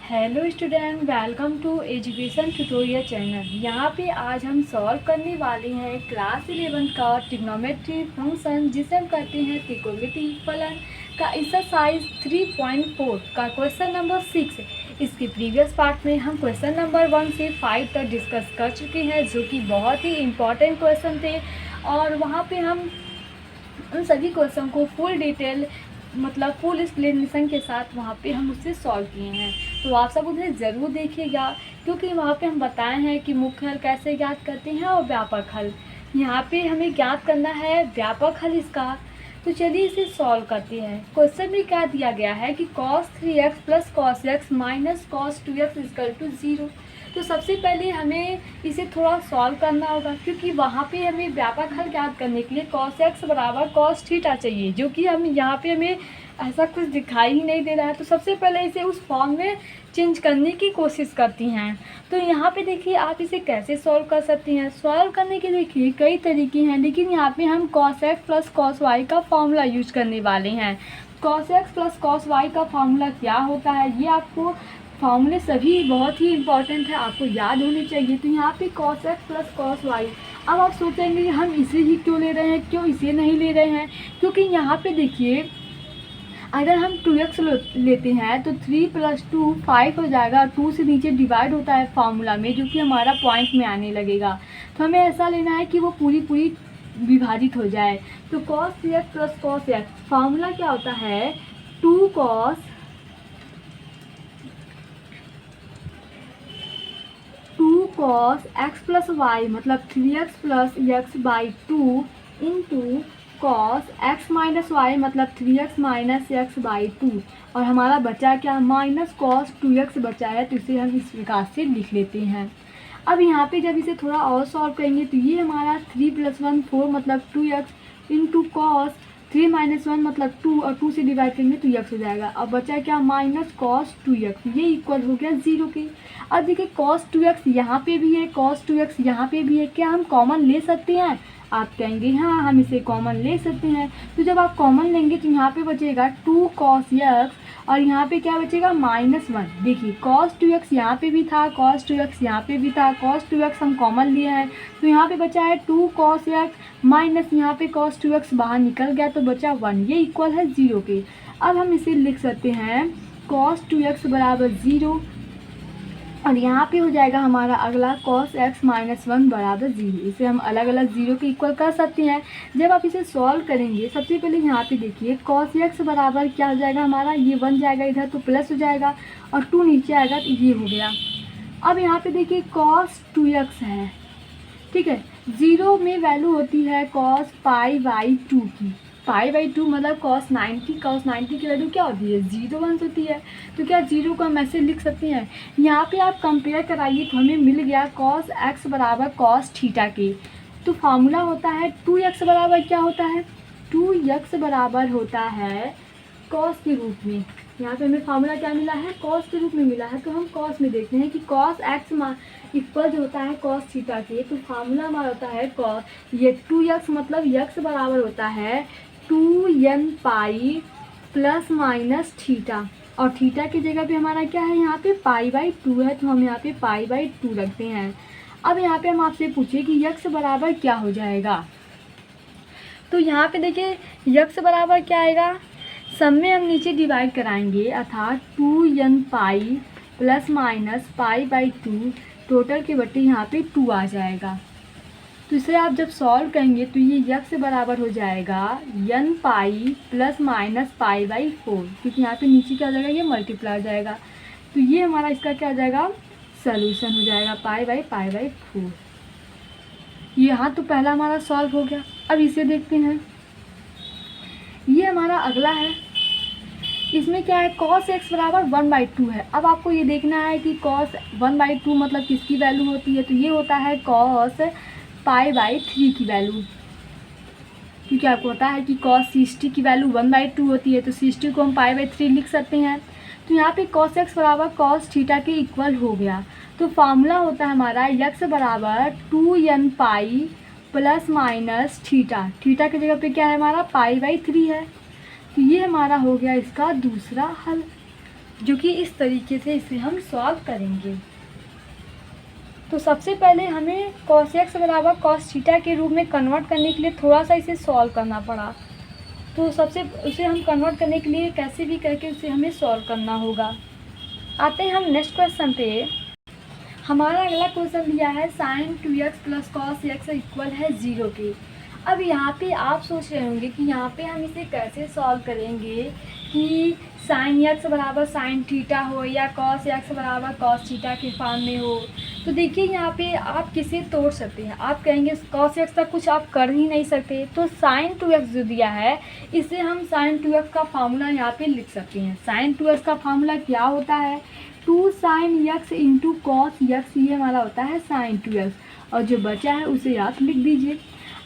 Hello student, welcome to education tutorial channel. यहाँ पे आज हम सॉल्व करने वाले हैं क्लास 11 का ट्रिग्नोमेट्री फंक्शन जिसे हम कहते हैं त्रिकोणमिति फलन का एक्सरसाइज 3.4 का क्वेश्चन नंबर 6। इसके प्रीवियस पार्ट में हम क्वेश्चन नंबर 1 से 5 तक डिस्कस कर चुके हैं, जो कि बहुत ही इम्पॉर्टेंट क्वेश्चन थे और वहाँ पे हम उन सभी क्वेश्चन को फुल डिटेल फुल एक्सप्लेनेशन के साथ वहाँ पे हम उससे सॉल्व किए हैं। तो आप सब उन्हें ज़रूर देखिएगा, क्योंकि वहाँ पे हम बताए हैं कि मुख्य हल कैसे ज्ञात करते हैं और व्यापक हल। यहाँ पे हमें ज्ञात करना है व्यापक हल इसका। तो चलिए इसे सॉल्व करते हैं। क्वेश्चन में क्या दिया गया है कि cos 3x plus cos x minus cos 2x equal to 0। तो सबसे पहले हमें इसे थोड़ा सॉल्व करना होगा, क्योंकि वहाँ पे हमें व्यापक हल ज्ञात करने के लिए cos x बराबर cos थीटा चाहिए, जो कि हम यहाँ पे हमें ऐसा कुछ दिखाई ही नहीं दे रहा है। तो सबसे पहले इसे उस फॉर्म में चेंज करने की कोशिश करती हैं। तो यहाँ पे देखिए आप इसे कैसे सॉल्व कर सकती हैं। सॉल्व करने के देखिए कई तरीके हैं, लेकिन यहाँ पे हम cos x plus cos y का फॉर्मूला यूज करने वाले हैं। cos x plus cos y का फॉर्मूला क्या होता है, ये आपको फॉर्मूले सभी बहुत ही इंपॉर्टेंट है, आपको याद होने चाहिए। तो यहाँ पे cos x plus cos y। अब आप सोचेंगे कि हम इसे ही क्यों ले रहे हैं, क्यों इसे नहीं ले रहे हैं, क्योंकि यहाँ पे देखिए अगर हम 2x लेते हैं तो 3 + 2 5 हो जाएगा। 2 से नीचे डिवाइड होता है फार्मूला में, जो कि हमारा पॉइंट में आने लगेगा। तो हमें ऐसा लेना है कि वो पूरी विभाजित हो जाए। तो cos 3x plus cos x formula क्या होता है, 2 cos x प्लस y मतलब 3x plus x by 2 into cos x minus y मतलब 3x माइनस x बाई 2। और हमारा बचा क्या, माइनस cos 2x बचा है, तो इसे हम इस प्रकार से लिख लेते हैं। अब यहाँ पे जब इसे थोड़ा और सॉल्व करेंगे तो ये हमारा 3 + 1 4 मतलब 2x इंटू cos 3 - 1 मतलब 2 और 2 से डिवाइड करेंगे तो x हो जाएगा। अब बचा क्या, माइनस cos 2x, ये इक्वल हो गया 0 के। अब देखिए cos 2x यहाँ पे भी है, cos 2x यहाँ पे भी है, क्या हम कॉमन ले सकते हैं? आप कहेंगे हाँ हम इसे कॉमन ले सकते हैं। तो जब आप कॉमन लेंगे तो यहाँ पे बचेगा 2 cos x और यहाँ पे क्या बचेगा, -1। देखिए cos 2x यहाँ पे भी था, cos 2x यहाँ पे भी था, cos 2x हम कॉमन लिए हैं तो यहाँ पे बचा है 2 cos x माइनस यहाँ पे cos 2x बाहर निकल गया तो बचा 1, ये इक्वल है 0 के। अब हम इसे लिख सकते हैं cos 2x बराबर 0 और यहाँ पे हो जाएगा हमारा अगला cos x - 1 बराबर 0। इसे हम अलग अलग 0 के इक्वल कर सकते हैं। जब आप इसे सॉल्व करेंगे सबसे पहले यहाँ पे देखिए cos x बराबर क्या हो जाएगा हमारा, ये 1 जाएगा इधर तो प्लस हो जाएगा और 2 नीचे आएगा तो ये हो गया। अब यहाँ पे देखिए cos 2x है, ठीक है, 0 में वैल्यू होती है cos π/2 की। π/2 मतलब cos 90 की वैल्यू क्या होती है, 0 1 होती है। तो क्या 0 को हम ऐसे लिख सकते हैं। यहाँ पे आप कंपेयर कराइए तो हमें मिल गया cos x बराबर cos थीटा के। तो फार्मूला होता है 2x बराबर क्या होता है, 2x बराबर होता है cos के रूप में। यहाँ पे हमें फार्मूला क्या मिला है, cos के रूप में मिला है। तो हम cos में देखते हैं कि cos x इक्वल जो होता है cos थीटा के। तो फार्मूला हमारा होता है cos, ये 2x मतलब x बराबर होता है 2n pi plus minus theta और थीटा की जगह पे हमारा क्या है, यहाँ पे π/2 है तो हम यहाँ पे π/2 रखते हैं। अब यहाँ पे हम आपसे पूछे कि x बराबर क्या हो जाएगा। तो यहाँ पे देखिए x बराबर क्या आएगा, सब में हम नीचे डिवाइड कराएंगे अर्थात 2n pi plus minus π/2 total के बटे यहाँ पे 2 आ जाएगा। तो इसे आप जब सॉल्व करेंगे तो ये x बराबर हो जाएगा n पाई प्लस माइनस π/4, क्योंकि यहाँ पे नीचे क्या हो जाएगा, ये मल्टीप्लाई हो जाएगा। तो ये हमारा इसका क्या हो जाएगा, सॉल्यूशन हो जाएगा π/4। यहाँ तो पहला हमारा सॉल्व हो गया। अब इसे देखते हैं, ये हमारा अगला है। इसमें क्या है, cos x बराबर 1/2 है। अब आपको ये देखना है कि cos 1/2 मतलब किसकी वैल्यू होती है, तो ये होता है cos π/3 की वैल्यू, क्योंकि आपको पता है कि cos 60 की वैल्यू 1/2 होती है तो 60 को हम π/3 लिख सकते हैं। तो यहाँ पे cos x बराबर cos थीटा के इक्वल हो गया। तो फार्मूला होता है हमारा x बराबर 2n pi plus minus theta, theta की जगह पे क्या है हमारा π/3 है। तो ये हमारा हो गया इसका दूसरा हल। जो कि इस तरीके से इसे हम सॉल्व करेंगे। तो सबसे पहले हमें cos x बराबर cos थीटा के रूप में कन्वर्ट करने के लिए थोड़ा सा इसे सॉल्व करना पड़ा। तो सबसे उसे हम कन्वर्ट करने के लिए कैसे भी करके उसे हमें सॉल्व करना होगा। आते हैं हम नेक्स्ट क्वेश्चन पे। हमारा अगला क्वेश्चन दिया है sin 2x plus cos x equal है 0 के। अब यहाँ पे आप सोच रहे होंगे कि यहाँ पे हम इसे कैसे सॉल्व करेंगे कि sin x बराबर sin थीटा हो या cos x बराबर cos थीटा के फॉर्म में हो। तो देखिए यहाँ पे आप किसे तोड़ सकते हैं। आप कहेंगे cos x तक कुछ आप कर ही नहीं सकते, तो sin 2x जो दिया है इसे हम sin 2x का फार्मूला यहाँ पे लिख सकते हैं। sin 2x का फार्मूला क्या होता है, 2 sin x into cos x, ये हमारा होता है sin 2x। और जो बचा है उसे आप लिख दीजिए।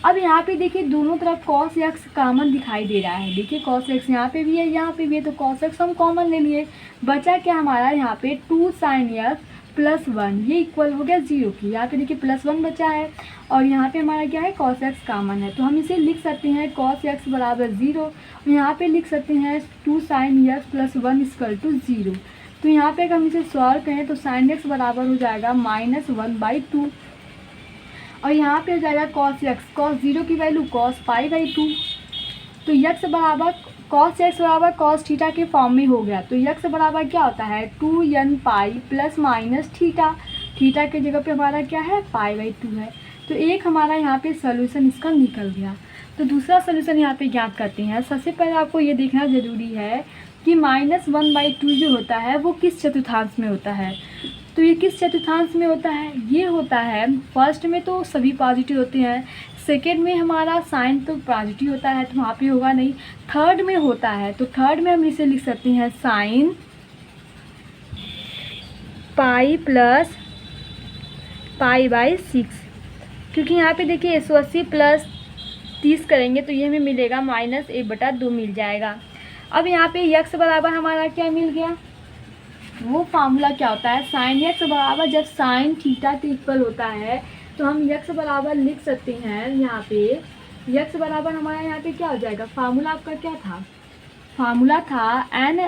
अब यहाँ पे देखिए दोनों तरफ cos x कॉमन दिखाई दे रहा है। देखिए cos x यहाँ पे भी है, यहाँ पे भी है, तो cos x हम कॉमन ले लिए। बचा क्या हमारा यहाँ पे 2 sin x प्लस 1, ये इक्वल हो गया 0 की। यहाँ पे देखिए प्लस 1 बचा है और यहाँ पे हमारा क्या है cos x कॉमन है, तो हम इसे लिख सकते हैं cos x बराबर 0। और यहाँ पे लिख सकते हैं 2 sin x plus 1 equal to 0। तो यहाँ पे अगर हम इसे सॉल्व करें तो sin x बराबर हो जाएगा -1/2 और यहाँ पे हो जाएगा cos x, cos 0 की वैल्यू cos π/2। तो x बराबर cos x बराबर cos थीटा के फॉर्म में हो गया। तो x बराबर क्या होता है 2n pi plus minus theta. Theta के जगह पे हमारा क्या है π/2 है। तो एक हमारा यहाँ पे सोल्यूशन इसका निकल गया। तो दूसरा सोल्यूशन यहाँ पे ज्ञात करते हैं। सबसे पहले आपको ये देखना ज़रूरी है कि -1/2 जो होता है वो किस चतुर्थांश में होता है। तो ये किस चतुर्थांश में होता है, ये होता है फर्स्ट में तो सभी पॉजिटिव होते हैं, सेकेंड में हमारा साइन तो पॉजिटिव होता है तो वहाँ पे होगा नहीं, थर्ड में होता है। तो थर्ड में हम इसे लिख सकते हैं साइन पाई प्लस π/6, क्योंकि यहाँ पे देखिए 180 प्लस 30 करेंगे तो ये हमें मिलेगा -1/2 मिल जाएगा। अब यहाँ पे x बराबर हमारा क्या मिल गया, वो फार्मूला क्या होता है साइन x बराबर जब साइन थीटा के इक्वल होता है तो हम x बराबर लिख सकते हैं। यहाँ पे x बराबर हमारा यहाँ पे क्या हो जाएगा, फार्मूला आपका क्या था, फार्मूला था n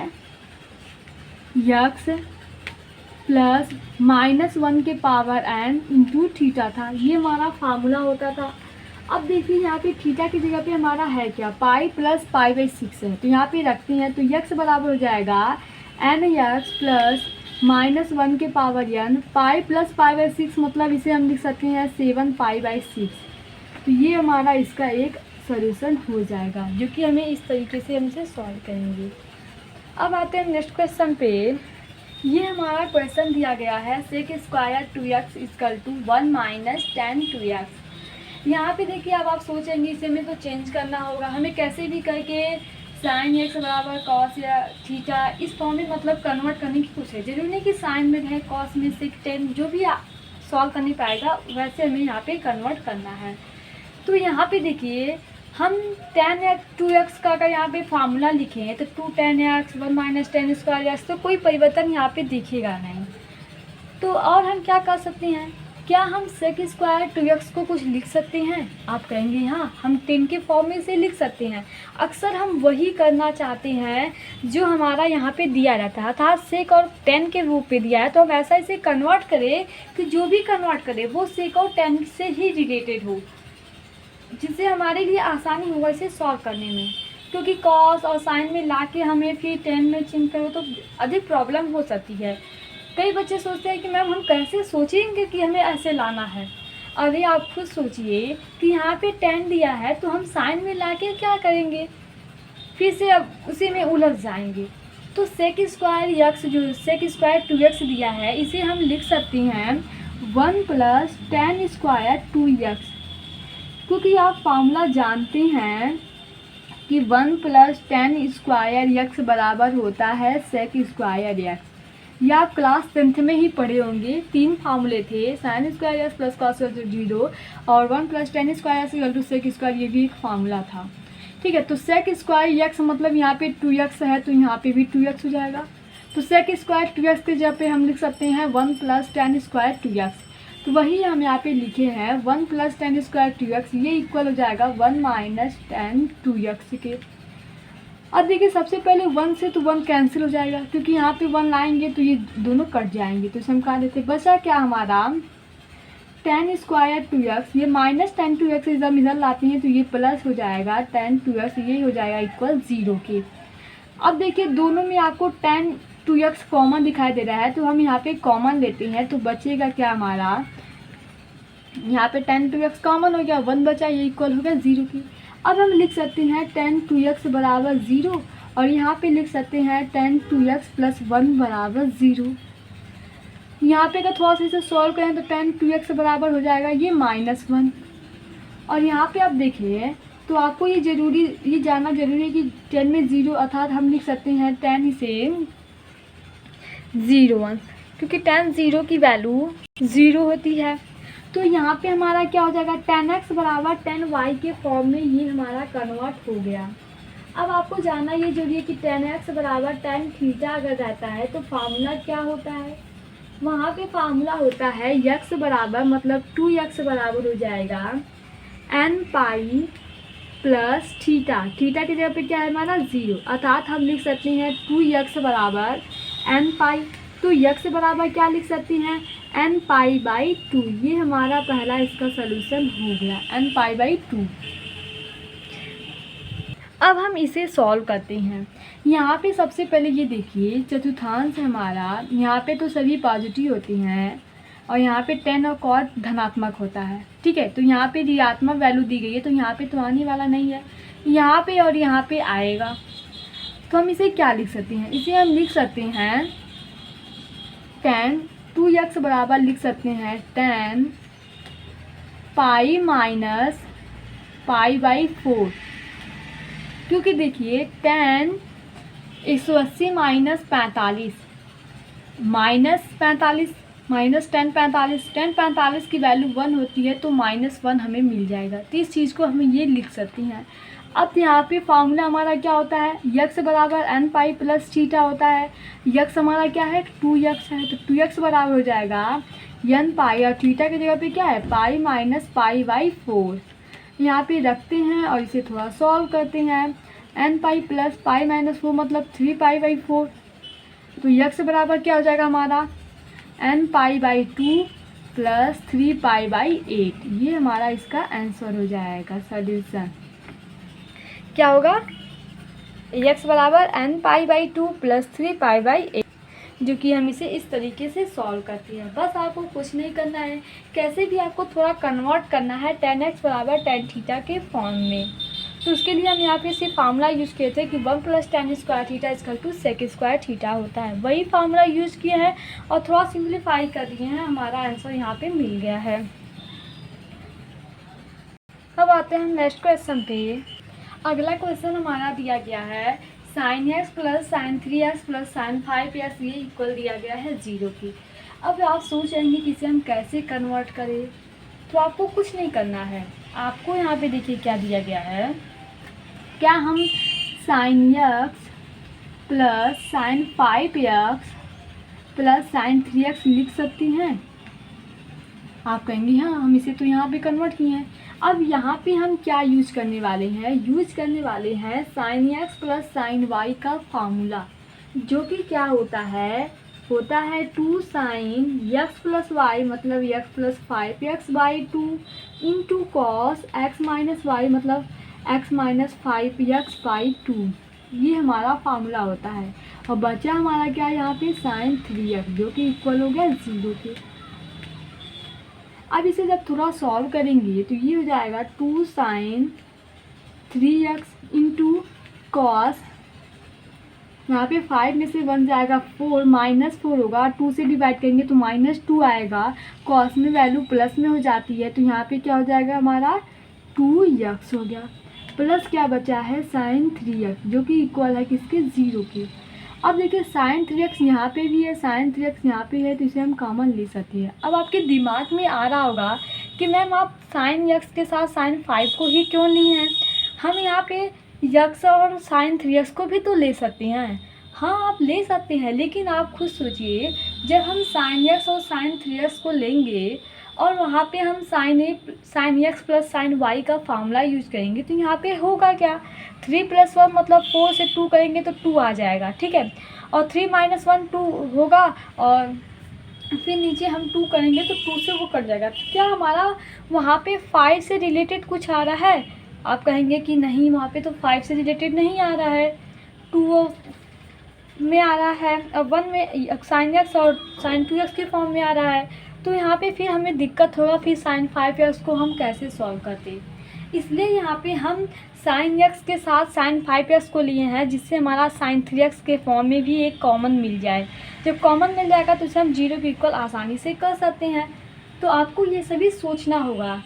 x प्लस -1 के पावर n इंटू थीटा था, ये हमारा फार्मूला होता था। अब देखिए यहाँ पे थीटा की जगह पे हमारा है क्या पाई प्लस π/6 है, तो यहाँ पे रखते हैं। तो x बराबर हो जाएगा n(x) प्लस -1 के पावर n, पाई प्लस π/6 मतलब इसे हम लिख सकते हैं 7π/6। तो ये हमारा इसका एक सॉल्यूशन हो जाएगा जो कि हमें इस तरीके से हम इसे सॉल्व करेंगे। अब आते हैं नेक्स्ट क्वेश्चन पे। ये हमारा क्वेश्चन दिया गया है sec² 2x equal to 1 - tan 2x। यहाँ पे देखिए अब आप सोचेंगे इसे में तो चेंज करना होगा, हमें कैसे भी करके साइन x बराबर कॉस या थीटा इस फॉर्म में मतलब कन्वर्ट करने की कोशिश है। जरूरी नहीं कि साइन में रहे, कॉस में सेक टेन, जो भी सॉल्व करने पाएगा वैसे हमें यहाँ पे कन्वर्ट करना है। तो यहाँ पे देखिए हम tan 2x का अगर यहाँ पे फार्मूला लिखें तो 2 tan x 1 - tan square x, तो कोई परिवर्तन यहाँ पे दिखेगा नहीं। तो और हम क्या कर सकते हैं, क्या हम sec² 2x को कुछ लिख सकते हैं, आप कहेंगे हाँ हम 10 के फॉर्म में से लिख सकते हैं। अक्सर हम वही करना चाहते हैं जो हमारा यहाँ पे दिया रहता है, अर्थात sec और tan के रूप में दिया है तो हम ऐसा इसे कन्वर्ट करें कि जो भी कन्वर्ट करे वो sec और tan से ही रिलेटेड हो, जिससे हमारे लिए आसानी होगा इसे सॉल्व करने में। क्योंकि cos और साइन में ला के हमें फिर tan में चेंज करो तो अधिक प्रॉब्लम हो सकती है। कई बच्चे सोचते हैं कि मैम हम कैसे सोचेंगे कि हमें ऐसे लाना है। अरे आप खुद सोचिए कि यहाँ पे tan दिया है तो हम साइन में ला के क्या करेंगे, फिर से अब उसी में उलझ जाएंगे। तो sec² x जो sec² 2x दिया है इसे हम लिख सकते हैं 1 + tan² 2x, क्योंकि आप फार्मूला जानते हैं कि 1 + tan² x बराबर होता है sec² x। ये आप क्लास 10th में ही पढ़े होंगे, 3 फार्मूले थे, sin² x प्लस cos 0 और 1 + tan² x equal to sec², ये भी एक फार्मूला था। ठीक है, तो sec² x मतलब यहाँ पे 2x है तो यहाँ पे भी 2x हो जाएगा। तो sec² 2x के जगह पे हम लिख सकते हैं 1 + tan² 2x। तो वही हम यहाँ पे लिखे हैं 1 + tan² 2x, ये इक्वल हो जाएगा 1 - tan 2x के। अब देखिए सबसे पहले 1 से तो 1 कैंसिल हो जाएगा, क्योंकि यहाँ पे 1 लाएंगे तो ये दोनों कट जाएंगे, तो इसे हम कहा देते बचा क्या हमारा tan स्क्वायर 2x, ये माइनस tan 2x जब इधर लाते हैं तो ये प्लस हो जाएगा tan 2x, ये हो जाएगा इक्वल 0 के। अब देखिए दोनों में आपको tan 2x कॉमन दिखाई दे रहा है, तो हम यहाँ पे कॉमन लेते हैं, तो बचेगा क्या हमारा, यहाँ पे tan 2x कॉमन हो गया, 1 बचा, ये इक्वल हो गया 0 की। अब हम लिख सकते हैं tan 2x बराबर 0, और यहाँ पे लिख सकते हैं tan 2x प्लस 1 बराबर 0। यहाँ पे अगर थोड़ा सा इसे सॉल्व करें तो tan 2x बराबर हो जाएगा ये -1, और यहाँ पे आप देखिए तो आपको ये जानना जरूरी है कि tan में 0, अर्थात हम लिख सकते हैं tan इसे 0, क्योंकि tan 0 की वैल्यू 0 होती है। तो यहाँ पे हमारा क्या हो जाएगा, tan x बराबर tan y के फॉर्म में ये हमारा कन्वर्ट हो गया। अब आपको जानना ये जरूरी है कि tan x बराबर tan थीटा अगर रहता है तो फार्मूला क्या होता है, वहाँ पे फार्मूला होता है x बराबर मतलब 2x बराबर हो जाएगा n pi plus theta, theta की जगह पे क्या है हमारा 0, अर्थात हम लिख सकते हैं 2x बराबर n पाई। तो x बराबर क्या लिख सकते हैं n पाई बाई 2, ये हमारा पहला इसका सलूशन हो गया n पाई बाई 2। अब हम इसे सॉल्व करते हैं। यहाँ पे सबसे पहले ये देखिए चतुर्थांश हमारा, यहाँ पे तो सभी पॉजिटिव होती हैं और यहाँ पे tan और cot धनात्मक होता है, ठीक है। तो यहाँ पे ऋणात्मक वैल्यू दी गई है, तो यहाँ पे तो आने वाला नहीं है, यहाँ पे और यहाँ पे आएगा। तो हम इसे क्या लिख सकते हैं, इसे हम लिख सकते हैं tan 2x बराबर लिख सकते हैं tan pi minus pi by 4, क्योंकि देखिए tan 180 माइनस 45 माइनस tan 45 की वैल्यू 1 होती है, तो -1 हमें मिल जाएगा। तो इस चीज़ को हमें ये लिख सकते हैं। अब यहाँ पे फार्मूला हमारा क्या होता है, x बराबर n पाई प्लस थीटा होता है, x हमारा क्या है 2x है, तो 2x बराबर हो जाएगा n पाई, और थीटा की जगह पे क्या है पाई माइनस पाई बाई 4। यहाँ पे रखते हैं और इसे थोड़ा सॉल्व करते हैं, n pi plus pi minus 4 मतलब 3 पाई बाई 4। तो x बराबर क्या हो जाएगा हमारा n pi by 2 plus 3 pi by 8, ये हमारा इसका आंसर हो जाएगा। सॉल्यूशन क्या होगा, x बराबर n pi by 2 plus 3 pi by 8, जो कि हम इसे इस तरीके से सॉल्व करते हैं। बस आपको कुछ नहीं करना है, कैसे भी आपको थोड़ा कन्वर्ट करना है tan x बराबर tan थीटा के फॉर्म में। तो उसके लिए हम यहाँ पे सिर्फ फार्मूला यूज़ किए थे कि 1 plus tan square theta equal to sec square theta होता है, वही फार्मूला यूज़ किए हैं और थोड़ा सिंप्लीफाई कर दिए हैं, हमारा आंसर यहाँ पे मिल गया है। अब आते हैं नेक्स्ट क्वेश्चन पे। अगला क्वेश्चन हमारा दिया गया है sin x plus sin 3x plus sin 5x, ये इक्वल दिया गया है 0 की। अब आप सोच रहे हैं कि इसे हम कैसे कन्वर्ट करें, तो आपको कुछ नहीं करना है। आपको यहाँ पे देखिए क्या दिया गया है, क्या हम sin x plus sin 5x plus sin 3x लिख सकते हैं? आप कहेंगे हाँ, हम इसे तो यहाँ पे कन्वर्ट किए हैं। अब यहाँ पे हम क्या यूज़ करने वाले हैं, यूज़ करने वाले हैं sin x plus sin y का फार्मूला, जो कि क्या होता है 2 sin x प्लस y मतलब x plus 5x by 2 into cos x minus y मतलब x माइनस 5x बाई 2, ये हमारा फार्मूला होता है। और बचा हमारा क्या है यहाँ पे sin 3x, जो कि इक्वल हो गया 0 के। अब इसे जब थोड़ा सॉल्व करेंगे तो ये हो जाएगा 2 sin 3x इंटू कॉस, यहाँ पे 5 में से 1 जाएगा 4, -4 होगा, 2 से डिवाइड करेंगे तो -2 आएगा, कॉस में वैल्यू प्लस में हो जाती है, तो यहाँ पे क्या हो जाएगा हमारा 2x हो गया, प्लस क्या बचा है sin 3x, जो कि इक्वल है किसके 0 के। अब देखिए sin 3x यहाँ पे भी है, sin 3x यहाँ पे है, तो इसे हम कॉमन ले सकते हैं। अब आपके दिमाग में आ रहा होगा कि मैम आप sin x के साथ sin 5 को ही क्यों लिए हैं, हम यहाँ पे x और sin 3x को भी तो ले सकते हैं। हाँ आप ले सकते हैं, लेकिन आप खुद सोचिए, जब हम sin x और sin 3x को लेंगे और वहाँ पे हम sine x plus sine y का फार्मूला यूज करेंगे। तो यहाँ पे होगा क्या, 3 + 1 मतलब 4 से 2 करेंगे तो 2 आ जाएगा, ठीक है। और 3 - 1 2 होगा, और फिर नीचे हम 2 करेंगे तो 2 से वो कट जाएगा। तो क्या हमारा वहाँ पे 5 से रिलेटेड कुछ आ रहा है? आप कहेंगे कि नहीं, वहाँ पे तो 5 से रिलेटेड नहीं आ रहा है, 2 में आ रहा है, और 1 में साइन एक्स और साइन 2x के फॉर्म में आ रहा है। तो यहाँ पे फिर हमें दिक्कत होगा, फिर साइन 5x को हम कैसे सॉल्व करते। इसलिए यहाँ पे हम साइन एक्स के साथ साइन 5x को लिए हैं, जिससे हमारा साइन 3x के फॉर्म में भी एक कॉमन मिल जाए। जब कॉमन मिल जाएगा तो उसे हम 0 के इक्वल आसानी से कर सकते हैं। तो आपको ये सभी सोचना होगा,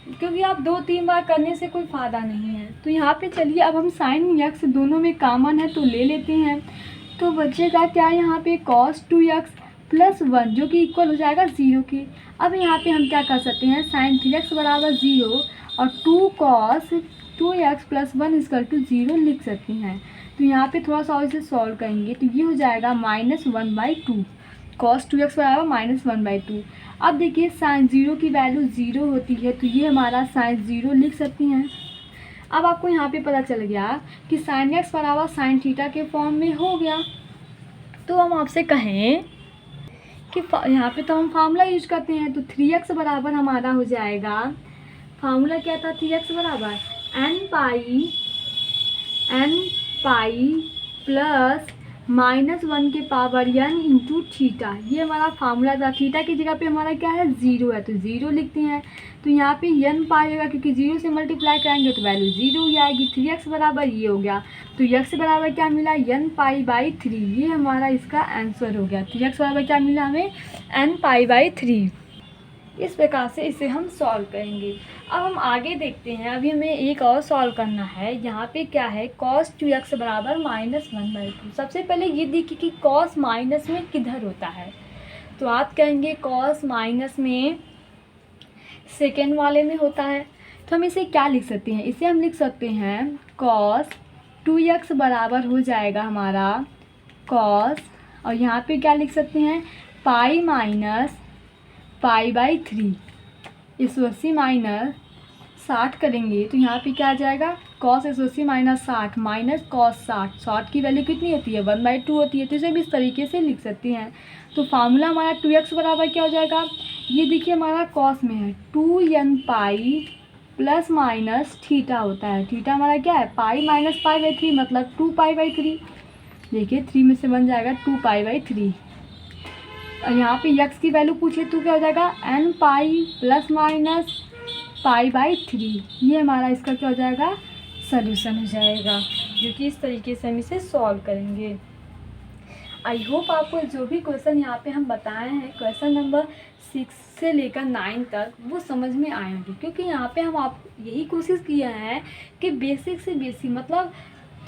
क्योंकि आप 2-3 बार करने से कोई फ़ायदा नहीं है। तो यहाँ पे चलिए अब हम साइन एक्स दोनों में कॉमन है तो ले लेते हैं। तो बचेगा क्या यहाँ पे cos 2x + 1 जो कि इक्वल हो जाएगा 0 के। अब यहाँ पे हम क्या कर सकते हैं, साइन 3x = 0 और 2 cos 2x + 1 = 0 लिख सकते हैं। तो यहाँ पे थोड़ा सा और इसे सॉल्व करेंगे तो ये हो जाएगा -1/2, cos 2x = -1/2। अब देखिए साइन 0 की वैल्यू 0 होती है, तो ये हमारा साइन 0 लिख सकते हैं। अब आपको यहाँ पे पता चल गया कि साइन एक्स बराबर साइन थीटा के फॉर्म में हो गया। तो हम आपसे कहें कि यहाँ पे तो हम फार्मूला यूज करते हैं, तो 3x बराबर हमारा हो जाएगा, फार्मूला क्या था, 3x बराबर n पाई प्लस -1 के पावर n इंटू थीटा। ये हमारा फार्मूला था। थीटा की जगह पे हमारा क्या है, 0 है, तो 0 लिखते हैं। तो यहाँ पे n पाई होगा, क्योंकि 0 से मल्टीप्लाई करेंगे तो वैल्यू 0 ही आएगी। 3x बराबर ये हो गया, तो x बराबर क्या मिला, n π/3। ये हमारा इसका आंसर हो गया। 3x बराबर क्या मिला हमें, n π/3। इस प्रकार से इसे हम सॉल्व करेंगे। अब हम आगे देखते हैं। अभी हमें एक और सॉल्व करना है। यहाँ पे क्या है, cos 2x बराबर -1/2। सबसे पहले ये देखिए कि cos माइनस में किधर होता है। तो आप कहेंगे cos माइनस में सेकेंड वाले में होता है। तो हम इसे क्या लिख सकते हैं, इसे हम लिख सकते हैं cos 2x बराबर हो जाएगा हमारा cos, और यहाँ पे क्या लिख सकते हैं, पाई माइनस π/3। 180 - 60 करेंगे तो यहाँ पे क्या आ जाएगा, cos 180 - 60 माइनस cos 60। 60 की वैल्यू कितनी होती है, 1/2 होती है। तो इसे भी इस तरीके से लिख सकते हैं। तो फार्मूला हमारा 2x बराबर क्या हो जाएगा, ये देखिए हमारा cos में है 2n π ± थीटा होता है। थीटा हमारा क्या है, पाई माइनस π/3 मतलब 2π/3। देखिए 3 में से बन जाएगा 2π/3। और यहाँ पे x की वैल्यू पूछे तो क्या हो जाएगा, n पाई ± π/3। ये हमारा इसका क्या हो जाएगा, सॉल्यूशन हो जाएगा, जो कि इस तरीके से हम इसे सॉल्व करेंगे। आई होप आपको जो भी क्वेश्चन यहाँ पे हम बताए हैं, क्वेश्चन नंबर 6 से लेकर 9 तक, वो समझ में आएंगे। क्योंकि यहाँ पे हम आप यही कोशिश किए हैं कि बेसिक से बेसिक, मतलब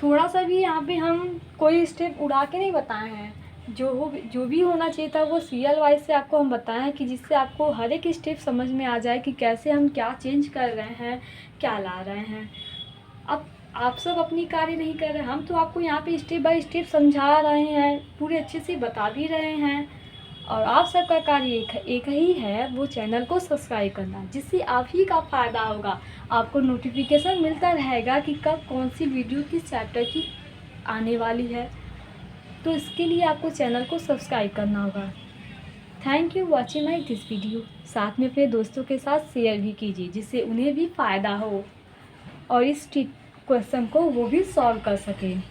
थोड़ा सा भी यहाँ पे हम कोई स्टेप उड़ा के नहीं बताए हैं। जो भी होना चाहिए था वो सीरियल वाइज से आपको हम बताएं हैं, कि जिससे आपको हर एक स्टेप समझ में आ जाए कि कैसे हम क्या चेंज कर रहे हैं, क्या ला रहे हैं। अब आप सब अपनी कार्य नहीं कर रहे, हम तो आपको यहाँ पे स्टेप बाय स्टेप समझा रहे हैं, पूरे अच्छे से बता भी रहे हैं। और आप सबका कार्य एक ही है, वो चैनल को सब्सक्राइब करना, जिससे आप ही का फ़ायदा होगा। आपको नोटिफिकेशन मिलता रहेगा कि कब कौन सी वीडियो किस चैप्टर की आने वाली है। तो इसके लिए आपको चैनल को सब्सक्राइब करना होगा। Thank you watching my this video. साथ में अपने दोस्तों के साथ शेयर भी कीजिए, जिससे उन्हें भी फ़ायदा हो और इस क्वेश्चन को वो भी सॉल्व कर सकें।